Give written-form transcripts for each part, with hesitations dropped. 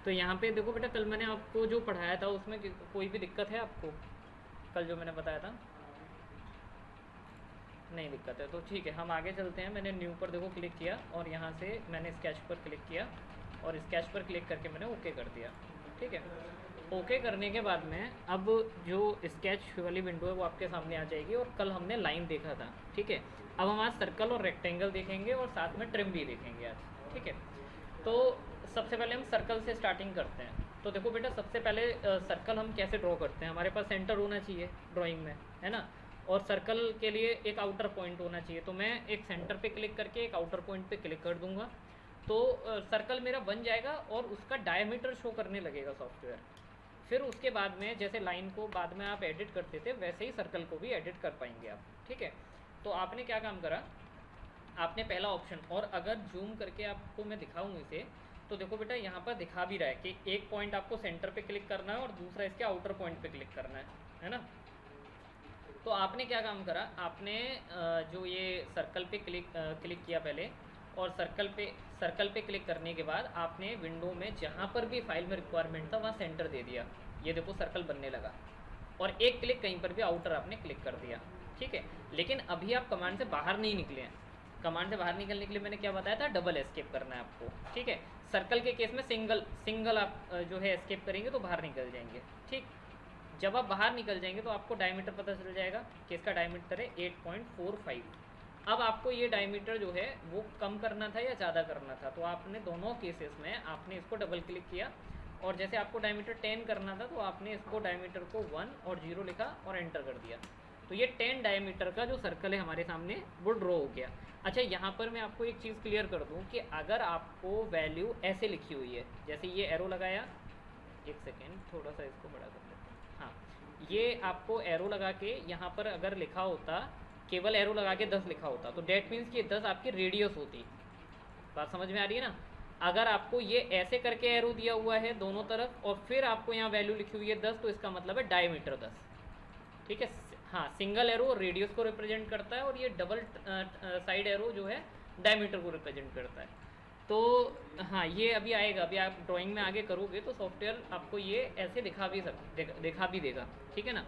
तो यहाँ पे देखो बेटा, कल मैंने आपको जो पढ़ाया था उसमें कोई भी दिक्कत है आपको? कल जो मैंने बताया था नहीं दिक्कत है तो ठीक है, हम आगे चलते हैं। मैंने न्यू पर देखो क्लिक किया और यहाँ से मैंने स्केच पर क्लिक किया और स्केच पर क्लिक करके मैंने ओके कर दिया। ठीक है, ओके करने के बाद में अब जो स्केच वाली विंडो है वो आपके सामने आ जाएगी। और कल हमने लाइन देखा था, ठीक है। अब हम आज सर्कल और रेक्टेंगल देखेंगे और साथ में ट्रिम भी देखेंगे आज, ठीक है। तो सबसे पहले हम सर्कल से स्टार्टिंग करते हैं। तो देखो बेटा, सबसे पहले सर्कल हम कैसे ड्रॉ करते हैं? हमारे पास सेंटर होना चाहिए ड्राइंग में, है ना। और सर्कल के लिए एक आउटर पॉइंट होना चाहिए। तो मैं एक सेंटर पे क्लिक करके एक आउटर पॉइंट पे क्लिक कर दूंगा तो सर्कल मेरा बन जाएगा और उसका डायमीटर शो करने लगेगा सॉफ्टवेयर। फिर उसके बाद में जैसे लाइन को बाद में आप एडिट करते थे वैसे ही सर्कल को भी एडिट कर पाएंगे आप, ठीक है। तो आपने क्या काम करा, आपने पहला ऑप्शन, और अगर जूम करके आपको मैं दिखाऊं इसे तो देखो बेटा, यहाँ पर दिखा भी रहा है कि एक पॉइंट आपको सेंटर पे क्लिक करना है और दूसरा इसके आउटर पॉइंट पे क्लिक करना है ना। तो आपने क्या काम करा, आपने जो ये सर्कल पे क्लिक किया पहले, और सर्कल पे क्लिक करने के बाद आपने विंडो में जहाँ पर भी फाइल में रिक्वायरमेंट था वहाँ सेंटर दे दिया। ये देखो सर्कल बनने लगा। और एक क्लिक कहीं पर भी आउटर आपने क्लिक कर दिया, ठीक है। लेकिन अभी आप कमांड से बाहर नहीं निकले हैं। कमांड से बाहर निकलने के लिए मैंने क्या बताया था, डबल एस्केप करना है आपको, ठीक है। सर्कल के केस में सिंगल आप जो है एस्केप करेंगे तो बाहर निकल जाएंगे, ठीक। जब आप बाहर निकल जाएंगे तो आपको डायमीटर पता चल जाएगा कि इसका डायमीटर है 8.45। अब आपको ये डायमीटर जो है वो कम करना था या ज़्यादा करना था, तो आपने दोनों केसेस में आपने इसको डबल क्लिक किया। और जैसे आपको डायमीटर 10 करना था तो आपने इसको डायमीटर को 1 और 0 लिखा और एंटर कर दिया। तो ये 10 डायमीटर का जो सर्कल है हमारे सामने वो ड्रॉ हो गया। अच्छा, यहाँ पर मैं आपको एक चीज़ क्लियर कर दूँ कि अगर आपको वैल्यू ऐसे लिखी हुई है, जैसे ये एरो लगाया, एक सेकेंड थोड़ा सा इसको बड़ा कर लेते हैं, हाँ। ये आपको एरो लगा के यहाँ पर अगर लिखा होता, केवल एरो लगा के 10 लिखा होता, तो डेट मीन्स कि 10 आपकी रेडियस होती। बात समझ में आ रही है ना। अगर आपको ये ऐसे करके एरो दिया हुआ है दोनों तरफ और फिर आपको यहाँ वैल्यू लिखी हुई है 10, तो इसका मतलब है डायमीटर 10, ठीक है। हाँ, सिंगल एरो रेडियस को रिप्रेजेंट करता है और ये डबल साइड एरो जो है डायमीटर को रिप्रेजेंट करता है। तो हाँ, ये अभी आएगा, अभी आप ड्राइंग में आगे करोगे तो सॉफ्टवेयर आपको ये ऐसे दिखा भी देगा, ठीक है ना।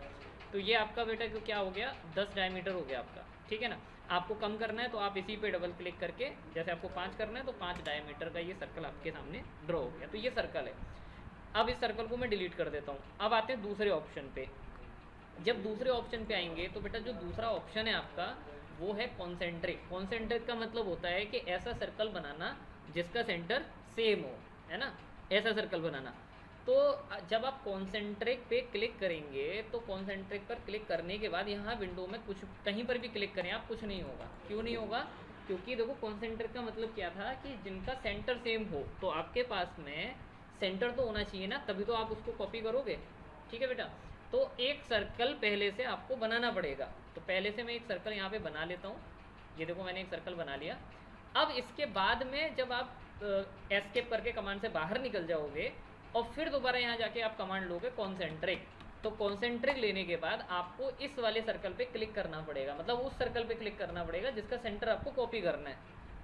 तो ये आपका बेटा को क्या हो गया, 10 डायमीटर हो गया आपका, ठीक है ना। आपको कम करना है तो आप इसी पे डबल क्लिक करके, जैसे आपको 5 करना है तो 5 डायमीटर का ये सर्कल आपके सामने ड्रॉ हो गया। तो ये सर्कल है। अब इस सर्कल को मैं डिलीट कर देता हूँ। अब आते हैं दूसरे ऑप्शन पे। जब दूसरे ऑप्शन पे आएंगे तो बेटा जो दूसरा ऑप्शन है आपका वो है कॉन्सेंट्रिक। कॉन्सेंट्रिक का मतलब होता है कि ऐसा सर्कल बनाना जिसका सेंटर सेम हो, है ना, ऐसा सर्कल बनाना। तो जब आप कॉन्सेंट्रिक पे क्लिक करेंगे तो कॉन्सेंट्रिक पर क्लिक करने के बाद यहाँ विंडो में कुछ कहीं पर भी क्लिक करें आप, कुछ नहीं होगा। क्यों नहीं होगा? क्योंकि देखो कॉन्सेंट्रिक का मतलब क्या था कि जिनका सेंटर सेम हो। तो आपके पास में सेंटर तो होना चाहिए ना, तभी तो आप उसको कॉपी करोगे, ठीक है बेटा। तो एक सर्कल पहले से आपको बनाना पड़ेगा। तो पहले से मैं एक सर्कल यहाँ पे बना लेता हूँ। ये देखो मैंने एक सर्कल बना लिया। अब इसके बाद में जब आप एस्केप करके कमांड से बाहर निकल जाओगे और फिर दोबारा यहाँ जाके आप कमांड लोगे कॉन्सेंट्रिक, तो कॉन्सेंट्रिक लेने के बाद आपको इस वाले सर्कल पे क्लिक करना पड़ेगा, मतलब उस सर्कल पे क्लिक करना पड़ेगा जिसका सेंटर आपको कॉपी करना है।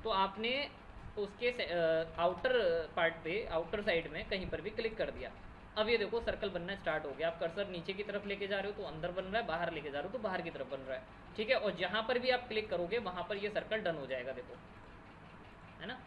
तो आपने उसके आउटर पार्ट पे, आउटर साइड में कहीं पर भी क्लिक कर दिया। अब ये देखो सर्कल बनना स्टार्ट हो गया। आप कर्सर नीचे की तरफ लेके जा रहे हो तो अंदर बन रहा है, बाहर लेके जा रहे हो तो बाहर की तरफ बन रहा है, ठीक है। और जहाँ पर भी आप क्लिक करोगे वहाँ पर ये सर्कल डन हो जाएगा, देखो, है ना।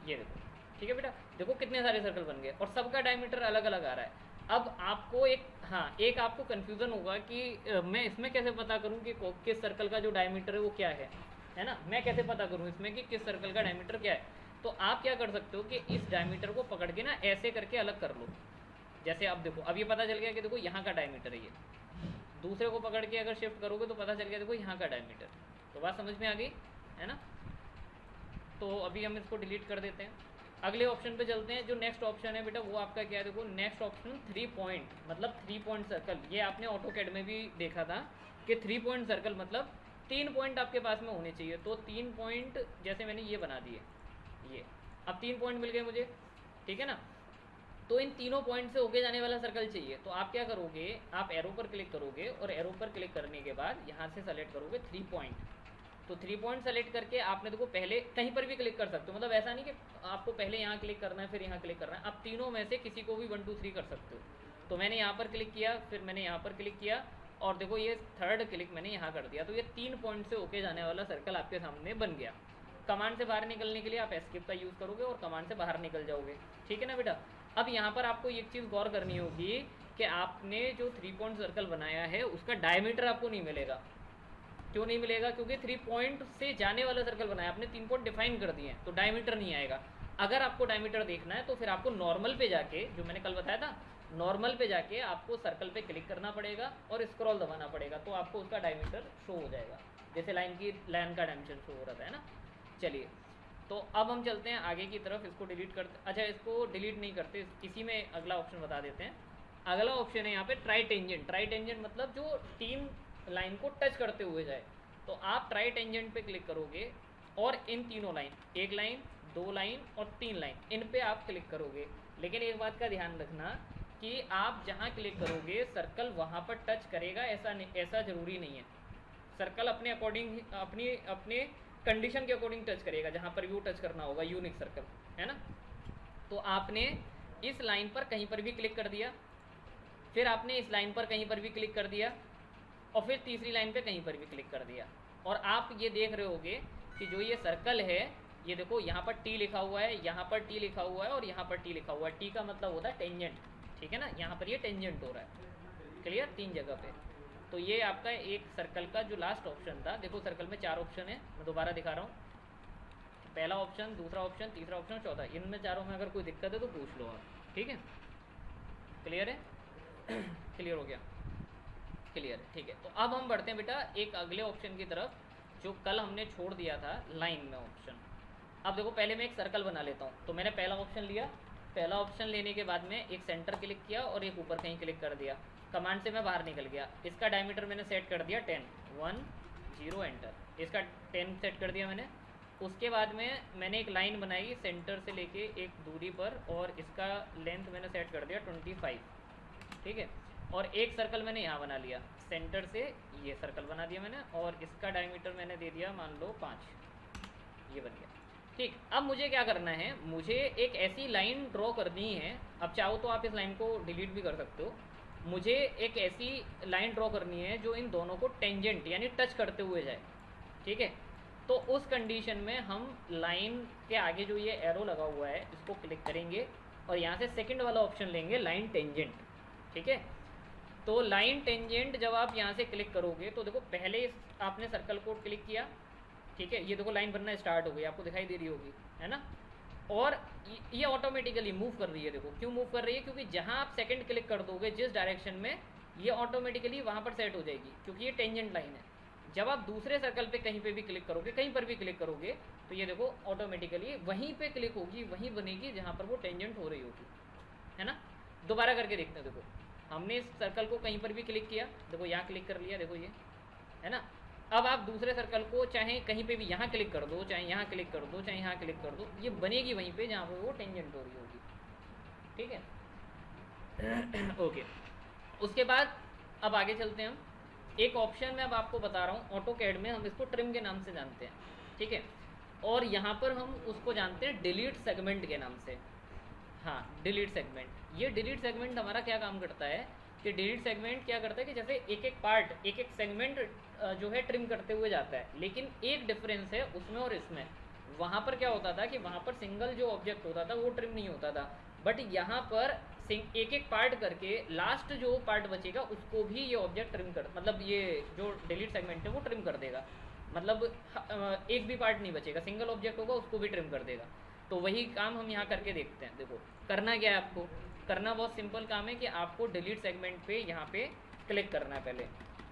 ये देखो, ठीक है बेटा, देखो कितने सारे सर्कल बन गए और सबका डायमीटर अलग अलग आ रहा है। अब आपको एक आपको कन्फ्यूज़न होगा कि मैं इसमें कैसे पता करूँ कि किस सर्कल का जो डायमीटर है वो क्या है ना। मैं कैसे पता करूँ इसमें कि किस सर्कल का डायमीटर क्या है? तो आप क्या कर सकते हो कि इस डायमीटर को पकड़ के ना ऐसे करके अलग कर लो। जैसे अब देखो, अब ये पता चल गया कि देखो यहाँ का डायमीटर है ये। दूसरे को पकड़ के अगर शिफ्ट करोगे तो पता चल गया देखो यहाँ का डायमीटर। तो बात समझ में आ गई, है ना। तो अभी हम इसको डिलीट कर देते हैं। अगले ऑप्शन पे चलते हैं। जो नेक्स्ट ऑप्शन है बेटा वो आपका क्या है, देखो नेक्स्ट ऑप्शन 3 पॉइंट, मतलब 3 पॉइंट सर्कल। ये आपने ऑटोकैड में भी देखा था कि 3 पॉइंट सर्कल मतलब 3 पॉइंट आपके पास में होने चाहिए। तो 3 पॉइंट जैसे मैंने ये बना दिए, ये अब 3 पॉइंट मिल गए मुझे, ठीक है ना। तो इन तीनों पॉइंट से होके जाने वाला सर्कल चाहिए। तो आप क्या करोगे, आप एरो पर क्लिक करोगे और एरो पर क्लिक करने के बाद यहाँ से सेलेक्ट करोगे 3 पॉइंट, तो 3 पॉइंट सेलेक्ट करके आपने देखो पहले कहीं पर भी क्लिक कर सकते हो, मतलब ऐसा नहीं कि आपको पहले यहाँ क्लिक करना है फिर यहाँ क्लिक करना है, आप तीनों में से किसी को भी 1 2 3 कर सकते हो। तो मैंने यहाँ पर क्लिक किया, फिर मैंने यहाँ पर क्लिक किया, और देखो ये थर्ड क्लिक मैंने यहाँ कर दिया, तो ये 3 पॉइंट से ओके जाने वाला सर्कल आपके सामने बन गया। कमांड से बाहर निकलने के लिए आप एस्केप का यूज़ करोगे और कमांड से बाहर निकल जाओगे, ठीक है ना बेटा। अब यहाँ पर आपको एक चीज़ गौर करनी होगी कि आपने जो 3 पॉइंट सर्कल बनाया है उसका डायमीटर आपको नहीं मिलेगा। क्यों नहीं मिलेगा? क्योंकि 3 पॉइंट से जाने वाला सर्कल बनाया आपने, 3 पॉइंट डिफाइन कर दिए हैं, तो डायमीटर नहीं आएगा। अगर आपको डायमीटर देखना है तो फिर आपको नॉर्मल पे जाके, जो मैंने कल बताया था, नॉर्मल पे जाके आपको सर्कल पे क्लिक करना पड़ेगा और स्क्रॉल दबाना पड़ेगा, तो आपको उसका डायमीटर शो हो जाएगा, जैसे लाइन का डायमेंशन शो हो रहा था, है ना। चलिए, तो अब हम चलते हैं आगे की तरफ, इसको डिलीट करते, अच्छा इसको डिलीट नहीं करते, इसी में अगला ऑप्शन बता देते हैं। अगला ऑप्शन है यहाँ पे ट्राई टेंजेंट। ट्राई टेंजेंट मतलब जो 3 लाइन को टच करते हुए जाए, तो आप ट्राई टेंजेंट पे क्लिक करोगे और इन तीनों लाइन, 1 लाइन 2 लाइन और 3 लाइन, इन पे आप क्लिक करोगे। लेकिन एक बात का ध्यान रखना कि आप जहाँ क्लिक करोगे सर्कल वहाँ पर टच करेगा, ऐसा ज़रूरी नहीं है। सर्कल अपने अकॉर्डिंग, अपने कंडीशन के अकॉर्डिंग टच करेगा, जहाँ पर भी वो टच करना होगा, यूनिक सर्कल, है ना। तो आपने इस लाइन पर कहीं पर भी क्लिक कर दिया, फिर आपने इस लाइन पर कहीं पर भी क्लिक कर दिया, और फिर तीसरी लाइन पे कहीं पर भी क्लिक कर दिया, और आप ये देख रहे होगे कि जो ये सर्कल है, ये देखो यहाँ पर टी लिखा हुआ है, यहाँ पर टी लिखा हुआ है और यहाँ पर टी लिखा हुआ है। टी का मतलब होता है टेंजेंट, ठीक है ना, यहाँ पर ये टेंजेंट हो रहा है, क्लियर, 3 जगह पे। तो ये आपका एक सर्कल का जो लास्ट ऑप्शन था, देखो सर्कल में 4 ऑप्शन है, मैं दोबारा दिखा रहा हूँ। पहला ऑप्शन, दूसरा ऑप्शन, तीसरा ऑप्शन, चौथा, इनमें चारों में अगर कोई दिक्कत है तो पूछ लो आप, ठीक है। क्लियर है? क्लियर हो गया? क्लियर है, ठीक है। तो अब हम बढ़ते हैं बेटा एक अगले ऑप्शन की तरफ, जो कल हमने छोड़ दिया था लाइन में ऑप्शन। अब देखो पहले मैं एक सर्कल बना लेता हूँ, तो मैंने पहला ऑप्शन लिया, पहला ऑप्शन लेने के बाद में एक सेंटर क्लिक किया और एक ऊपर कहीं क्लिक कर दिया, कमांड से मैं बाहर निकल गया। इसका डायमीटर मैंने सेट कर दिया 10, 1 0 एंटर, इसका 10 सेट कर दिया मैंने। उसके बाद में मैंने एक लाइन बनाई सेंटर से लेके एक दूरी पर, और इसका लेंथ मैंने सेट कर दिया 25, ठीक है। और एक सर्कल मैंने यहाँ बना लिया, सेंटर से ये सर्कल बना दिया मैंने, और इसका डायमीटर मैंने दे दिया मान लो 5, ये बन गया, ठीक। अब मुझे क्या करना है, मुझे एक ऐसी लाइन ड्रॉ करनी है, अब चाहो तो आप इस लाइन को डिलीट भी कर सकते हो। मुझे एक ऐसी लाइन ड्रॉ करनी है जो इन दोनों को टेंजेंट यानी टच करते हुए जाए, ठीक है। तो उस कंडीशन में हम लाइन के आगे जो ये एरो लगा हुआ है इसको क्लिक करेंगे और यहाँ से सेकंड वाला ऑप्शन लेंगे लाइन टेंजेंट, ठीक है। तो लाइन टेंजेंट जब आप यहाँ से क्लिक करोगे तो देखो पहले आपने सर्कल को क्लिक किया, ठीक है, ये देखो लाइन बनना स्टार्ट हो गई, आपको दिखाई दे रही होगी, है ना। और ये ऑटोमेटिकली मूव कर रही है, देखो क्यों मूव कर रही है, क्योंकि जहाँ आप सेकंड क्लिक कर दोगे जिस डायरेक्शन में, ये ऑटोमेटिकली वहाँ पर सेट हो जाएगी, क्योंकि ये टेंजेंट लाइन है। जब आप दूसरे सर्कल पे कहीं पे भी क्लिक करोगे, कहीं पर भी क्लिक करोगे, तो ये देखो ऑटोमेटिकली वहीं पे क्लिक होगी, वहीं बनेगी जहाँ पर वो टेंजेंट हो रही होगी, है ना। दोबारा करके देखते हैं, देखो हमने इस सर्कल को कहीं पर भी क्लिक किया, देखो यहाँ क्लिक कर लिया, देखो ये, है ना। अब आप दूसरे सर्कल को चाहे कहीं पे भी यहाँ क्लिक कर दो, चाहे यहाँ क्लिक कर दो, चाहे यहाँ क्लिक कर दो, ये बनेगी वहीं पे जहाँ पर वो टेंजेंट हो रही होगी, ठीक है। ओके, उसके बाद अब आगे चलते हैं हम। एक ऑप्शन मैं अब आपको बता रहा हूँ, ऑटो कैड में हम इसको ट्रिम के नाम से जानते हैं, ठीक है, और यहाँ पर हम उसको जानते हैं डिलीट सेगमेंट के नाम से। हाँ, डिलीट सेगमेंट। ये डिलीट सेगमेंट हमारा क्या काम करता है कि डिलीट सेगमेंट क्या करता है कि जैसे एक एक पार्ट, एक एक सेगमेंट जो है ट्रिम करते हुए जाता है, लेकिन एक डिफरेंस है उसमें और इसमें। वहाँ पर क्या होता था कि वहाँ पर सिंगल जो ऑब्जेक्ट होता था वो ट्रिम नहीं होता था, बट यहाँ पर एक एक पार्ट करके लास्ट जो पार्ट बचेगा उसको भी ये ऑब्जेक्ट ट्रिम कर, मतलब ये जो डिलीट सेगमेंट है वो ट्रिम कर देगा, मतलब एक भी पार्ट नहीं बचेगा, सिंगल ऑब्जेक्ट होगा उसको भी ट्रिम कर देगा। तो वही काम हम यहाँ करके देखते हैं। देखो करना क्या है, आपको करना बहुत सिंपल काम है कि आपको डिलीट सेगमेंट पे यहाँ पे क्लिक करना है, पहले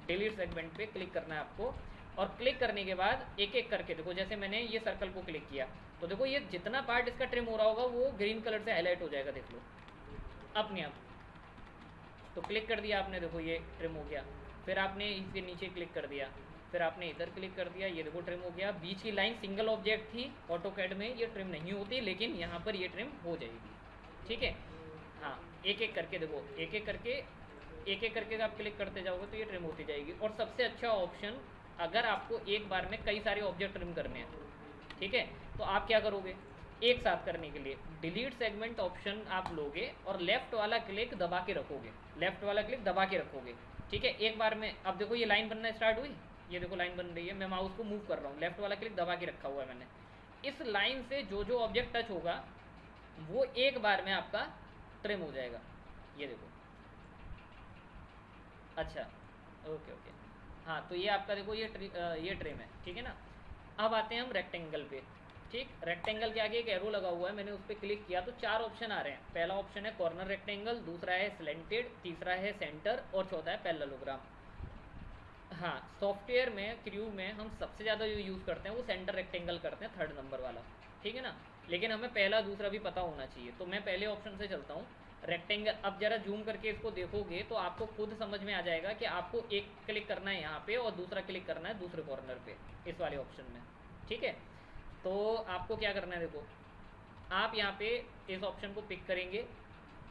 डिलीट सेगमेंट पे क्लिक करना है आपको, और क्लिक करने के बाद एक एक करके देखो, जैसे मैंने ये सर्कल को क्लिक किया तो देखो ये जितना पार्ट इसका ट्रिम हो रहा होगा वो ग्रीन कलर से हाईलाइट हो जाएगा, देख लो अपने आप। तो क्लिक कर दिया आपने, देखो ये ट्रिम हो गया, फिर आपने इसके नीचे क्लिक कर दिया, फिर आपने इधर क्लिक कर दिया, ये देखो ट्रिम हो गया। बीच की लाइन सिंगल ऑब्जेक्ट थी, ऑटोकैड में ये ट्रिम नहीं होती, लेकिन यहाँ पर ये ट्रिम हो जाएगी, ठीक है। हाँ, एक एक करके देखो, एक एक करके आप क्लिक करते जाओगे तो ये ट्रिम होती जाएगी। और सबसे अच्छा ऑप्शन अगर आपको एक बार में कई सारे ऑब्जेक्ट ट्रिम करने हैं, ठीक है, तो आप क्या करोगे, एक साथ करने के लिए डिलीट सेगमेंट ऑप्शन आप लोगे और लेफ्ट वाला क्लिक दबा के रखोगे, लेफ्ट वाला क्लिक दबा के रखोगे, ठीक है। एक बार में अब देखो ये लाइन बनना स्टार्ट हुई, ये देखो लाइन बन रही है, मैं माउस को मूव कर रहा हूँ, लेफ्ट वाला क्लिक दबा के रखा हुआ है मैंने। इस लाइन से जो जो ऑब्जेक्ट टच होगा वो एक बार में आपका ट्रिम हो जाएगा, ये देखो। अच्छा, ओके ओके, हाँ तो ये आपका देखो ये ट्रिम है, ठीक है ना। अब आते हैं हम रेक्टेंगल पे, ठीक। रेक्टेंगल के आगे एक एरो लगा हुआ है, मैंने उस पर क्लिक किया तो चार ऑप्शन आ रहे हैं। पहला ऑप्शन है कॉर्नर रेक्टेंगल, दूसरा है स्लेंटेड, तीसरा है सेंटर और चौथा है पैरेललोग्राम। हाँ, सॉफ्टवेयर में क्रू में हम सबसे ज़्यादा जो यूज़ करते हैं वो सेंटर रेक्टेंगल करते हैं, थर्ड नंबर वाला, ठीक है ना। लेकिन हमें पहला दूसरा भी पता होना चाहिए, तो मैं पहले ऑप्शन से चलता हूँ रेक्टेंगल। अब जरा जूम करके इसको देखोगे तो आपको खुद समझ में आ जाएगा कि आपको एक क्लिक करना है यहाँ पे और दूसरा क्लिक करना है दूसरे कॉर्नर पे, इस वाले ऑप्शन में, ठीक है। तो आपको क्या करना है, देखो आप यहाँ पे इस ऑप्शन को पिक करेंगे,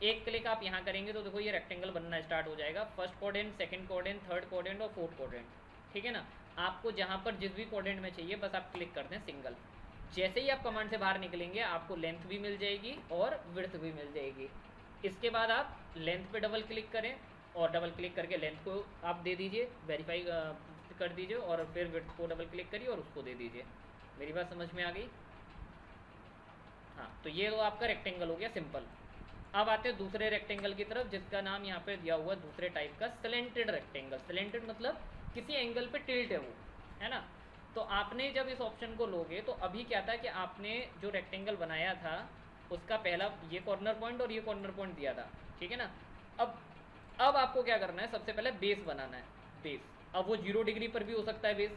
एक क्लिक आप यहाँ करेंगे तो देखो ये रेक्टेंगल बनना स्टार्ट हो जाएगा। First quadrant, second quadrant, third quadrant और फोर्थ क्वाड्रेंट, ठीक है ना। आपको जहाँ पर जिस भी क्वाड्रेंट में चाहिए बस आप क्लिक करते हैं सिंगल। जैसे ही आप कमांड से बाहर निकलेंगे आपको लेंथ भी मिल जाएगी और विड्थ भी मिल जाएगी। इसके बाद आप लेंथ पे डबल क्लिक करें और डबल क्लिक करके लेंथ को आप दे दीजिए, वेरीफाई कर दीजिए और फिर विड्थ को डबल क्लिक करिए और उसको दे दीजिए। मेरी बात समझ में आ गई? हाँ, तो ये तो आपका रेक्टेंगल हो गया सिंपल। अब आते हैं दूसरे रेक्टेंगल की तरफ जिसका नाम यहाँ पे दिया हुआ है दूसरे टाइप का स्लेंटेड रेक्टेंगल। स्लेंटेड मतलब किसी एंगल पे टिल्ट है वो, है ना। तो आपने जब इस ऑप्शन को लोगे तो अभी क्या था कि आपने जो रेक्टेंगल बनाया था उसका पहला ये कॉर्नर पॉइंट और ये कॉर्नर पॉइंट दिया था, ठीक है ना। अब आपको क्या करना है, सबसे पहले बेस बनाना है। बेस अब वो 0 डिग्री पर भी हो सकता है बेस,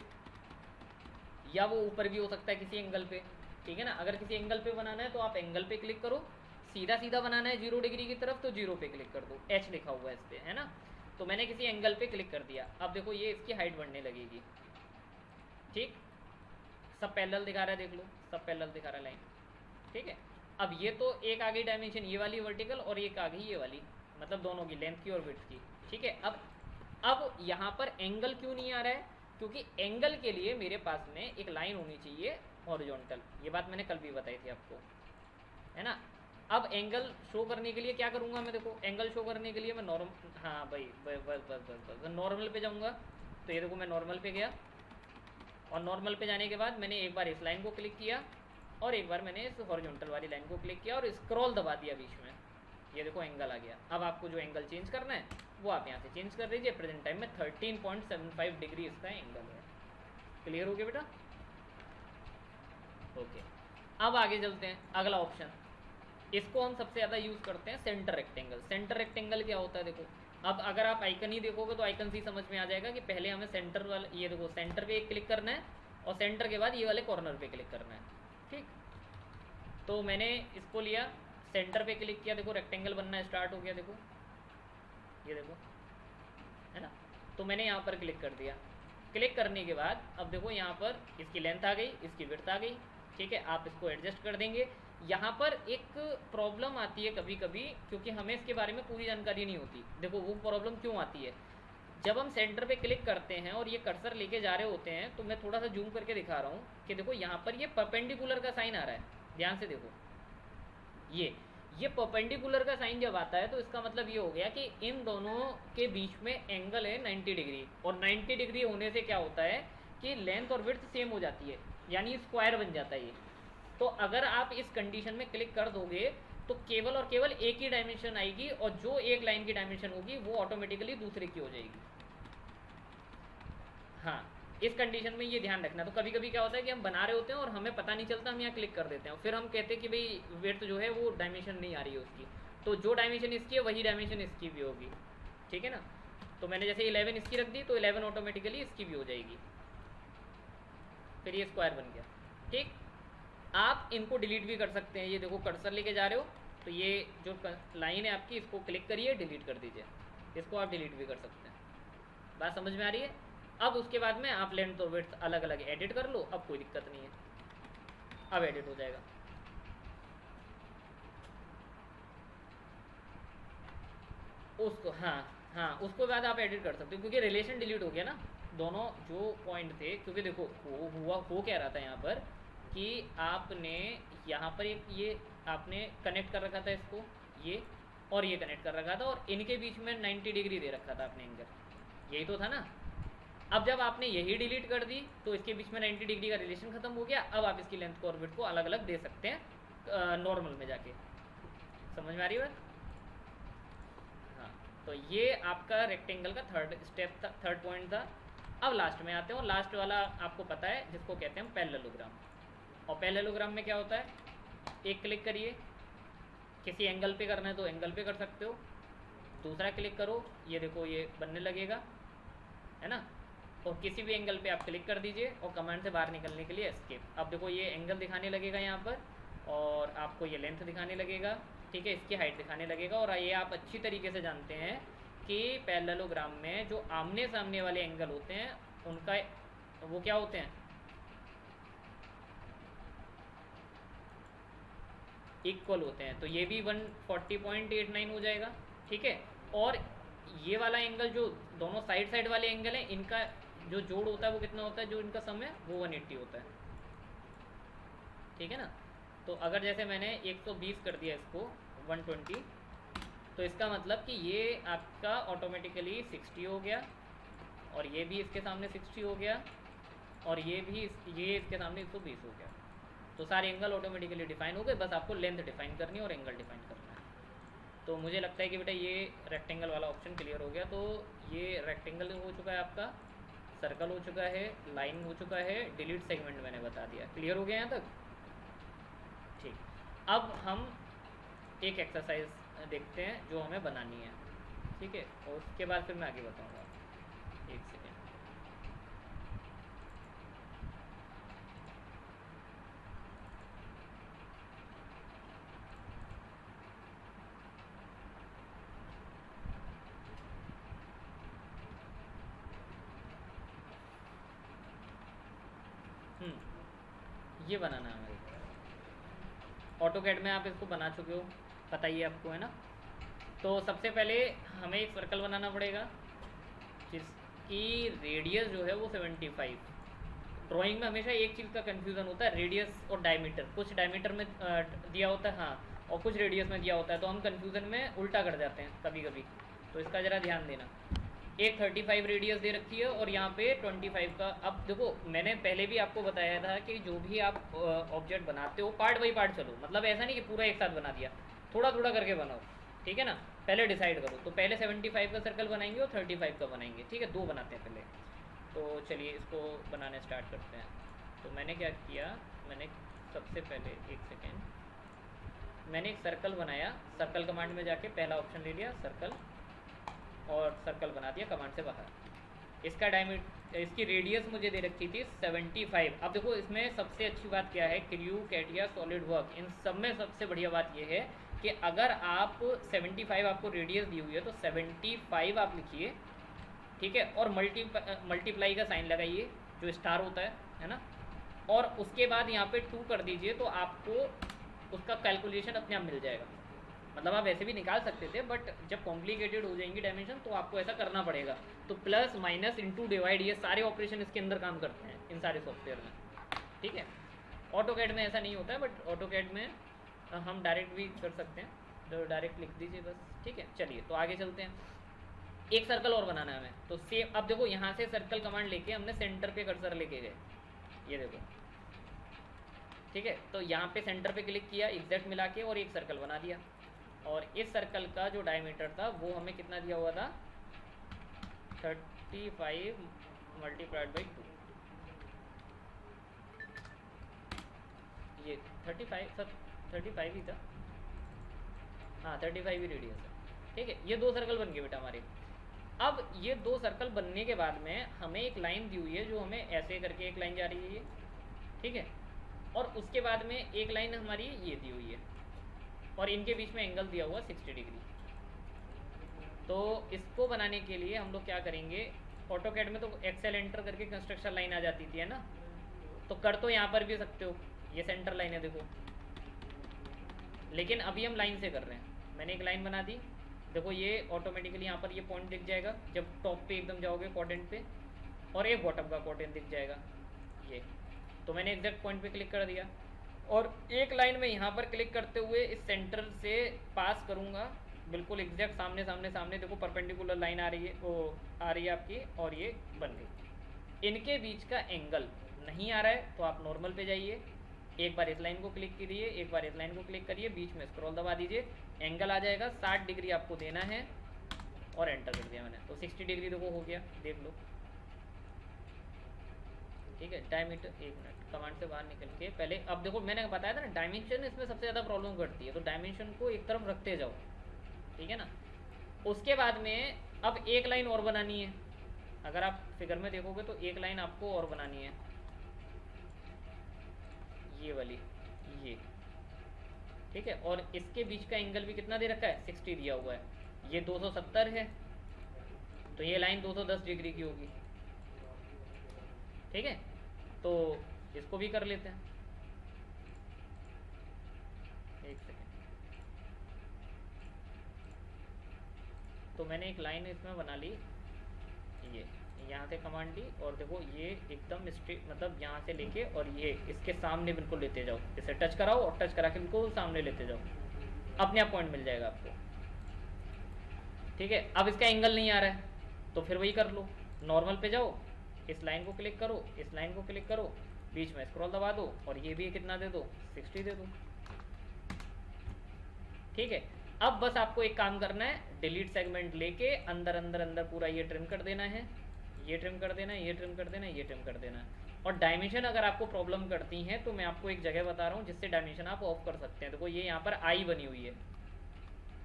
या वो ऊपर भी हो सकता है किसी एंगल पे, ठीक है ना। अगर किसी एंगल पे बनाना है तो आप एंगल पे क्लिक करो, सीधा सीधा बनाना है 0 डिग्री की तरफ तो 0 पे क्लिक कर दो, एच लिखा हुआ है इस पर, है ना। तो मैंने किसी एंगल पे क्लिक कर दिया, अब देखो ये इसकी हाइट बढ़ने लगेगी, ठीक। सब पैरेलल दिखा रहा है, देख लो सब पैरेलल दिखा रहा है लाइन, ठीक है। अब ये तो एक आ गई डायमेंशन ये वाली वर्टिकल और एक आ गई ये वाली, मतलब दोनों की, लेंथ की और विड्थ की, ठीक है। अब यहाँ पर एंगल क्यों नहीं आ रहा है, क्योंकि एंगल के लिए मेरे पास में एक लाइन होनी चाहिए हॉरिजॉन्टल, ये बात मैंने कल भी बताई थी आपको, है ना। अब एंगल शो करने के लिए क्या करूँगा मैं, देखो एंगल शो करने के लिए मैं नॉर्मल, हाँ भाई बस बस बस बस बस नॉर्मल पे जाऊँगा। तो ये देखो मैं नॉर्मल पे गया और नॉर्मल पे जाने के बाद मैंने एक बार इस लाइन को क्लिक किया और एक बार मैंने इस हॉरिजॉन्टल वाली लाइन को क्लिक किया और स्क्रॉल दबा दिया बीच में, ये देखो एंगल आ गया। अब आपको जो एंगल चेंज करना है वो आप यहाँ से चेंज कर दीजिए। प्रेजेंट टाइम में 13.75 डिग्री इसका एंगल है। क्लियर हो गया बेटा? ओके, अब आगे चलते हैं। अगला ऑप्शन, इसको हम सबसे ज़्यादा यूज़ करते हैं सेंटर रेक्टेंगल। सेंटर रेक्टेंगल क्या होता है, देखो अब अगर आप आइकन ही देखोगे तो आइकन से ही समझ में आ जाएगा कि पहले हमें सेंटर वाला, ये देखो सेंटर पे एक क्लिक करना है और सेंटर के बाद ये वाले कॉर्नर पे क्लिक करना है, ठीक। तो मैंने इसको लिया, सेंटर पे क्लिक किया, देखो रेक्टेंगल बनना स्टार्ट हो गया, देखो ये देखो, है ना। तो मैंने यहाँ पर क्लिक कर दिया। क्लिक करने के बाद अब देखो यहाँ पर इसकी लेंथ आ गई, इसकी विड्थ आ गई, ठीक है। आप इसको एडजस्ट कर देंगे। यहाँ पर एक प्रॉब्लम आती है कभी कभी, क्योंकि हमें इसके बारे में पूरी जानकारी नहीं होती। देखो वो प्रॉब्लम क्यों आती है, जब हम सेंटर पे क्लिक करते हैं और ये कर्सर लेके जा रहे होते हैं, तो मैं थोड़ा सा जूम करके दिखा रहा हूँ कि देखो यहाँ पर ये परपेंडिकुलर का साइन आ रहा है, ध्यान से देखो। ये परपेंडिकुलर का साइन जब आता है तो इसका मतलब ये हो गया कि इन दोनों के बीच में एंगल है 90 डिग्री, और 90 डिग्री होने से क्या होता है कि लेंथ और विड्थ सेम हो जाती है, यानी स्क्वायर बन जाता है ये। तो अगर आप इस कंडीशन में क्लिक कर दोगे तो केवल और केवल एक ही डायमेंशन आएगी और जो एक लाइन की डायमेंशन होगी वो ऑटोमेटिकली दूसरे की हो जाएगी। हाँ, इस कंडीशन में ये ध्यान रखना। तो कभी कभी क्या होता है कि हम बना रहे होते हैं और हमें पता नहीं चलता, हम यहाँ क्लिक कर देते हैं, फिर हम कहते हैं कि भाई विड्थ जो है वो डायमेंशन नहीं आ रही है उसकी, तो जो डायमेंशन इसकी है वही डायमेंशन इसकी भी होगी, ठीक है ना। तो मैंने जैसे 11 इसकी रख दी तो 11 ऑटोमेटिकली इसकी भी हो जाएगी, फिर ये स्क्वायर बन गया, ठीक। आप इनको डिलीट भी कर सकते हैं। ये देखो कर्सर लेके जा रहे हो तो ये जो लाइन है आपकी, इसको क्लिक करिए, डिलीट कर दीजिए, इसको आप डिलीट भी कर सकते हैं। बात समझ में आ रही है? अब उसके बाद में आप लेंथ और विड्थ अलग अलग एडिट कर लो, अब कोई दिक्कत नहीं है, अब एडिट हो जाएगा। उसको हाँ, हाँ उसको बाद आप एडिट कर सकते हो क्योंकि रिलेशन डिलीट हो गया ना, दोनों जो पॉइंट थे, क्योंकि देखो हो क्या रहा था यहाँ पर कि आपने यहाँ पर एक ये आपने कनेक्ट कर रखा था इसको, ये और ये कनेक्ट कर रखा था, और इनके बीच में 90 डिग्री दे रखा था आपने एंगल, यही तो था ना। अब जब आपने यही डिलीट कर दी तो इसके बीच में 90 डिग्री का रिलेशन खत्म हो गया। अब आप इसकी लेंथ को और विड्थ को अलग अलग दे सकते हैं नॉर्मल में जाके। समझ में आ रही बात? हाँ, तो ये आपका रेक्टेंगल का थर्ड स्टेप था, थर्ड पॉइंट था। अब लास्ट में आते हैं, और लास्ट वाला आपको पता है जिसको कहते हैं पैरेललोग्राम। और पैरेललोग्राम में क्या होता है, एक क्लिक करिए, किसी एंगल पे करना है तो एंगल पे कर सकते हो, दूसरा क्लिक करो, ये देखो ये बनने लगेगा, है ना। और किसी भी एंगल पे आप क्लिक कर दीजिए और कमांड से बाहर निकलने के लिए एस्केप। अब देखो ये एंगल दिखाने लगेगा यहाँ पर, और आपको ये लेंथ दिखाने लगेगा, ठीक है, इसकी हाइट दिखाने लगेगा। और ये आप अच्छी तरीके से जानते हैं कि पैरेललोग्राम में जो आमने सामने वाले एंगल होते हैं उनका वो क्या होते हैं, इक्वल होते हैं। तो ये भी 140.89 हो जाएगा, ठीक है। और ये वाला एंगल जो दोनों साइड साइड वाले एंगल हैं, इनका जो जोड़ होता है वो कितना होता है, जो इनका सम है वो 180 होता है, ठीक है ना। तो अगर जैसे मैंने 120 कर दिया इसको 120, तो इसका मतलब कि ये आपका ऑटोमेटिकली 60 हो गया, और ये भी इसके सामने 60 हो गया, और ये इसके सामने 120 हो गया। तो सारे एंगल ऑटोमेटिकली डिफाइन हो गए, बस आपको लेंथ डिफाइन करनी है और एंगल डिफाइन करना है। तो मुझे लगता है कि बेटा ये रेक्टेंगल वाला ऑप्शन क्लियर हो गया। तो ये रेक्टेंगल हो चुका है आपका, सर्कल हो चुका है, लाइन हो चुका है, डिलीट सेगमेंट मैंने बता दिया। क्लियर हो गया यहाँ तक? ठीक। अब हम एक एक्सरसाइज देखते हैं जो हमें बनानी है, ठीक है, और उसके बाद फिर मैं आगे बताऊँगा। एक सेकेंड। ये बनाना है हमें। ऑटोकैड में आप इसको बना चुके हो, पता ही है आपको, है ना। तो सबसे पहले हमें एक सर्कल बनाना पड़ेगा जिसकी रेडियस जो है वो 75। ड्राइंग में हमेशा एक चीज़ का कन्फ्यूज़न होता है, रेडियस और डायमीटर। कुछ डायमीटर में दिया होता है, हाँ, और कुछ रेडियस में दिया होता है, तो हम कन्फ्यूज़न में उल्टा कर जाते हैं कभी कभी। तो इसका ज़रा ध्यान देना। एक 35 रेडियस दे रखी है और यहाँ पे 25 का। अब देखो मैंने पहले भी आपको बताया था कि जो भी आप ऑब्जेक्ट बनाते हो पार्ट बाई पार्ट चलो, मतलब ऐसा नहीं कि पूरा एक साथ बना दिया, थोड़ा थोड़ा करके बनाओ, ठीक है ना। पहले डिसाइड करो, तो पहले 75 का सर्कल बनाएंगे और 35 का बनाएंगे, ठीक है, दो बनाते हैं पहले। तो चलिए इसको बनाने स्टार्ट करते हैं। तो मैंने क्या किया, मैंने सबसे पहले, एक सेकेंड, मैंने एक सर्कल बनाया, सर्कल कमांड में जाके पहला ऑप्शन ले लिया सर्कल, और सर्कल बना दिया कमांड से बाहर। इसका डायमीटर, इसकी रेडियस मुझे दे रखी थी 75। अब देखो इसमें सबसे अच्छी बात क्या है, क्रियू, कैटिया, सॉलिड वर्क, इन सब में सबसे बढ़िया बात यह है कि अगर आप 75 आपको रेडियस दी हुई है तो 75 आप लिखिए, ठीक है, और मल्टीप्लाई का साइन लगाइए जो स्टार होता है ना, और उसके बाद यहाँ पे 2 कर दीजिए, तो आपको उसका कैलकुलेशन अपने आप मिल जाएगा। मतलब आप ऐसे भी निकाल सकते थे, बट जब कॉम्प्लिकेटेड हो जाएंगी डायमेंशन तो आपको ऐसा करना पड़ेगा। तो प्लस माइनस इंटू डिवाइड, ये सारे ऑपरेशन इसके अंदर काम करते हैं इन सारे सॉफ्टवेयर में, ठीक है। ऑटोकैड में ऐसा नहीं होता है, बट ऑटोकैड में हम डायरेक्ट भी कर सकते हैं, तो डायरेक्ट लिख दीजिए बस, ठीक है। चलिए तो आगे चलते हैं। एक सर्कल और बनाना है हमें, तो सेम, अब देखो यहाँ से सर्कल कमांड लेके हमने सेंटर पे कर्सर लेके गए, ये देखो, ठीक है। तो यहाँ पे सेंटर पे क्लिक किया, एग्जैक्ट मिला के, और एक सर्कल बना दिया। और इस सर्कल का जो डायमीटर था वो हमें कितना दिया हुआ था, 35 मल्टीप्लाइड बाई 2, ये 35 ही था, हाँ 35 ही रेडियस है, ठीक है। ये दो सर्कल बन गए बेटा हमारे। अब ये दो सर्कल बनने के बाद में हमें एक लाइन दी हुई है जो हमें ऐसे करके एक लाइन जा रही है ये, ठीक है, और उसके बाद में एक लाइन हमारी ये दी हुई है, और इनके बीच में एंगल दिया हुआ 60 डिग्री। तो इसको बनाने के लिए हम लोग क्या करेंगे, ऑटोकैड में तो एक्सेल एंटर करके कंस्ट्रक्शन लाइन आ जाती थी, है ना। तो कर तो यहाँ पर भी सकते हो, ये सेंटर लाइन है देखो, लेकिन अभी हम लाइन से कर रहे हैं। मैंने एक लाइन बना दी, देखो ये ऑटोमेटिकली यहाँ पर ये पॉइंट दिख जाएगा जब टॉप पे एकदम जाओगे क्वाड्रेंट पे, और एक बॉटम का कोऑर्डिनेट दिख जाएगा ये। तो मैंने एग्जैक्ट पॉइंट पे क्लिक कर दिया और एक लाइन में यहाँ पर क्लिक करते हुए इस सेंटर से पास करूँगा, बिल्कुल एग्जैक्ट सामने सामने सामने देखो परपेंडिकुलर लाइन आ रही है, वो आ रही है आपकी, और ये बन गई। इनके बीच का एंगल नहीं आ रहा है तो आप नॉर्मल पे जाइए, एक बार इस लाइन को क्लिक करिए, एक बार इस लाइन को क्लिक करिए, बीच में स्क्रॉल दबा दीजिए, एंगल आ जाएगा 60 डिग्री आपको देना है और एंटर कर दिया मैंने। तो 60 डिग्री देखो हो गया, देख लो। ठीक है, डायमीटर, एक मिनट, कमांड से बाहर निकल के पहले, अब देखो मैंने बताया था ना डायमेंशन इसमें सबसे ज़्यादा प्रॉब्लम करती है, तो डायमेंशन को एक तरफ रखते जाओ, ठीक है ना। उसके बाद में अब एक लाइन और बनानी है, अगर आप फिगर में देखोगे तो एक लाइन आपको और बनानी है, ये वाली, ये, ठीक है। और इसके बीच का एंगल भी कितना दे रखा है, 60 दिया हुआ है, ये 270 है, तो ये लाइन 210 डिग्री की होगी, ठीक है। तो इसको भी कर लेते हैं, एक सेकेंड। तो मैंने एक लाइन इसमें बना ली, ये यहाँ से कमांड दी और देखो ये एकदम स्ट्रेट, मतलब यहाँ से लेके और ये इसके सामने बिल्कुल लेते जाओ, इसे टच कराओ और टच करा के बिल्कुल सामने लेते जाओ, अपने आप पॉइंट मिल जाएगा आपको, ठीक है। अब इसका एंगल नहीं आ रहा है तो फिर वही कर लो, नॉर्मल पे जाओ, इस लाइन को क्लिक करो, इस लाइन को क्लिक करो, बीच में स्क्रॉल दबा दो और ये भी कितना दे दो, 60 दे दो, ठीक है। अब बस आपको एक काम करना है, डिलीट सेगमेंट लेके अंदर अंदर अंदर पूरा ये ट्रिम कर देना है, ये ट्रिम कर देना है, ये ट्रिम कर देना है, ये ट्रिम कर देना है। और डायमेंशन अगर आपको प्रॉब्लम करती हैं तो मैं आपको एक जगह बता रहा हूँ जिससे डायमेंशन आप ऑफ कर सकते हैं। देखो ये यहाँ पर आई बनी हुई है,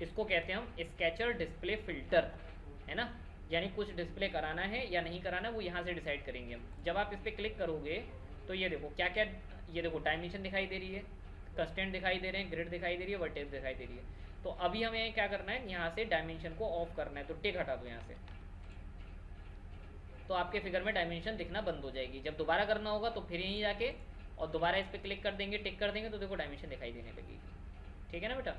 इसको कहते हैं हम स्केचर डिस्प्ले फिल्टर, है ना। यानी कुछ डिस्प्ले कराना है या नहीं कराना है वो यहाँ से डिसाइड करेंगे हम। जब आप इस पर क्लिक करोगे तो ये देखो क्या क्या, ये देखो डायमेंशन दिखाई दे रही है, कंस्टेंट दिखाई दे रहे हैं, ग्रिड दिखाई दे रही है, वर्टेक्स दिखाई दे रही है। तो अभी हमें क्या करना है, यहाँ से डायमेंशन को ऑफ करना है, तो टिक हटा दो यहाँ से, तो आपके फिगर में डायमेंशन दिखना बंद हो जाएगी। जब दोबारा करना होगा तो फिर यहीं जाके और दोबारा इस पर क्लिक कर देंगे, टिक कर देंगे, तो देखो डायमेंशन दिखाई देने लगेगी, ठीक है ना बेटा।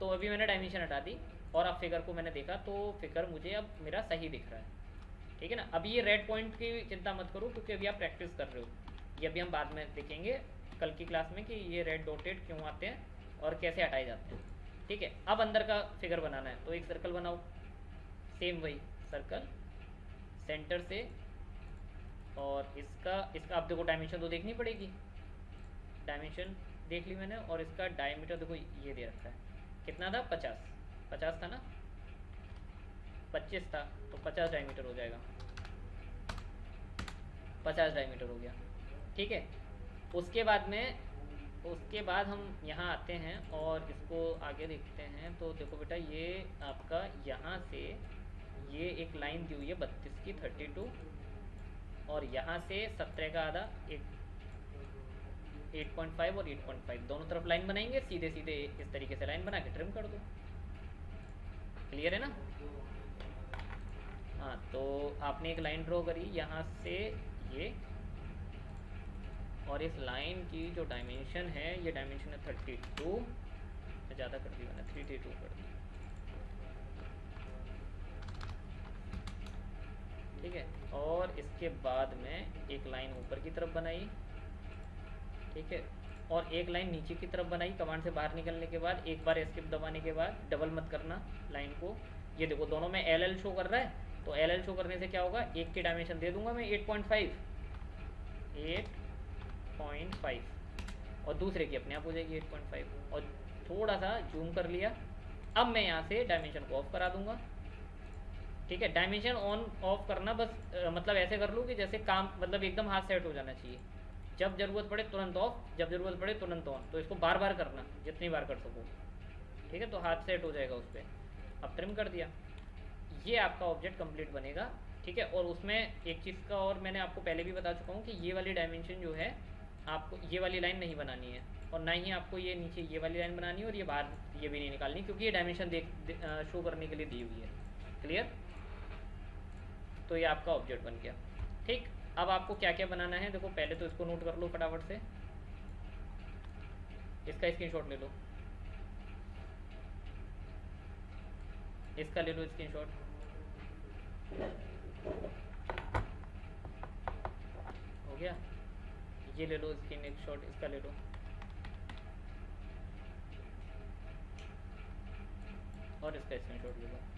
तो अभी मैंने डायमेंशन हटा दी और अब फिगर को मैंने देखा तो फिगर मुझे अब मेरा सही दिख रहा है, ठीक है ना। अभी ये रेड पॉइंट की चिंता मत करो क्योंकि अभी आप प्रैक्टिस कर रहे हो, ये अभी हम बाद में देखेंगे कल की क्लास में कि ये रेड डॉटेड क्यों आते हैं और कैसे हटाए जाते हैं, ठीक है। अब अंदर का फिगर बनाना है तो एक सर्कल बनाओ, सेम वही सर्कल सेंटर से, और इसका अब देखो डायमेंशन तो देखनी पड़ेगी, डायमेंशन देख ली मैंने, और इसका डायमीटर देखो ये दे रखा है, कितना था, 50 था ना, 25 था, तो 50 डायमीटर हो जाएगा, 50 डायमीटर हो गया, ठीक है। उसके बाद हम यहाँ आते हैं और इसको आगे देखते हैं। तो देखो बेटा ये आपका यहाँ से ये एक लाइन दी हुई है 32 की, 32, और यहाँ से 17 का आधा, 8.5 और 8.5 दोनों तरफ लाइन बनाएंगे, सीधे सीधे इस तरीके से लाइन बना के ट्रिम कर दो, क्लियर है ना। हाँ, तो आपने एक लाइन ड्रॉ करी यहाँ से ये, और इस लाइन की जो डायमेंशन है, ये डायमेंशन है 32, ज़्यादा कर दी मैंने, 32 कर दी, ठीक है। और इसके बाद में एक लाइन ऊपर की तरफ बनाई, ठीक है, और एक लाइन नीचे की तरफ बनाई। कमांड से बाहर निकलने के बाद एक बार एस्केप दबाने के बाद डबल मत करना लाइन को, ये देखो दोनों में एल शो कर रहा है, तो एल शो करने से क्या होगा, एक की डायमेंशन दे दूंगा मैं 8.5 और दूसरे की अपने आप हो जाएगी 8.5, और थोड़ा सा जूम कर लिया। अब मैं यहाँ से डायमेंशन को ऑफ करा दूंगा, ठीक है। डायमेंशन ऑन ऑफ करना बस मतलब ऐसे कर लूँ कि जैसे काम, मतलब एकदम हाथ सेट हो जाना चाहिए, जब ज़रूरत पड़े तुरंत ऑफ, जब ज़रूरत पड़े तुरंत ऑन, तो इसको बार बार करना, जितनी बार कर सको, ठीक है, तो हाथ सेट हो जाएगा उस पर। अब ट्रिम कर दिया, ये आपका ऑब्जेक्ट कंप्लीट बनेगा, ठीक है। और उसमें एक चीज़ का और मैंने आपको पहले भी बता चुका हूँ कि ये वाली डायमेंशन जो है, आपको ये वाली लाइन नहीं बनानी है, और ना ही आपको ये नीचे ये वाली लाइन बनानी है, और ये बाहर ये भी नहीं निकालनी, क्योंकि ये डायमेंशन शो करने के लिए दी हुई है, क्लियर। तो ये आपका ऑब्जेक्ट बन गया, ठीक। अब आपको क्या क्या बनाना है, देखो पहले तो इसको नोट कर लो फटाफट से, इसका स्क्रीनशॉट ले लो, इसका ले लो स्क्रीनशॉट, गया, ये ले लो स्क्रीन एक शॉट, इसका ले लो और इसका स्क्रीन शॉट ले लो।